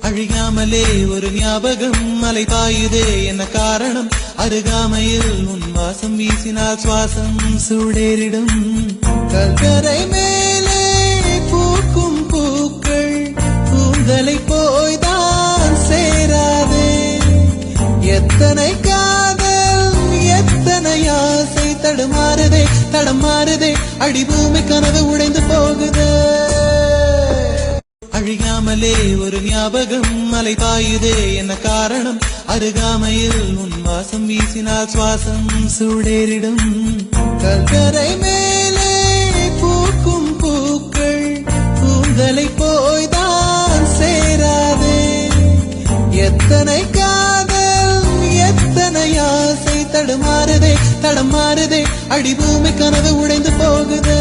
அழியாமலே ஒரு ஞாபகம் மலை பாயுதே என்ன காரணம் அருகாமையில் உன் வாசம் வீசினால் சுவாசம் சூடேறிடும் கல்கரை மேலே பூக்கும் பூக்கள் கூந்தலை போய்தான் சேராதே எத்தனை காதல் எத்தனை ஆசை தடுமாறுதே தடமாறுதே அடிபூமி கனவு உடைந்து போகுது அழியாமலே ஒரு ஞாபகம் மலை பாயுதே என்ன காரணம் அருகாமையில் உன் வாசம் வீசினால் சுவாசம் சூடேறிடும் கல்கரை மேலே பூக்கும் பூக்கள் கூந்தலை போய்தான் சேராதே எத்தனை காதல் எத்தனை ஆசை தடுமாறுதே தடமாறுதே அடிபூமி கனவு உடைந்து போகுது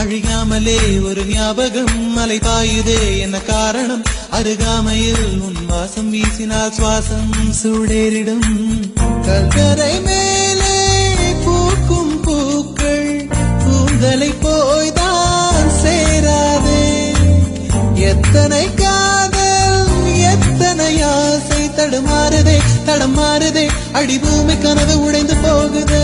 அழியாமலே ஒரு ஞாபகம் மலை பாயுதே என்ன காரணம் அருகாமையில் உன் வாசம் வீசினால் சுவாசம் சூடேறிடும் கல்கரை மேலே பூக்கும் பூக்கள் கூந்தலை போய்தான் சேராதே எத்தனை காதல் எத்தனை ஆசை தடுமாறுதே தடமாறுதே அடிபூமி கனவு உடைந்து போகுது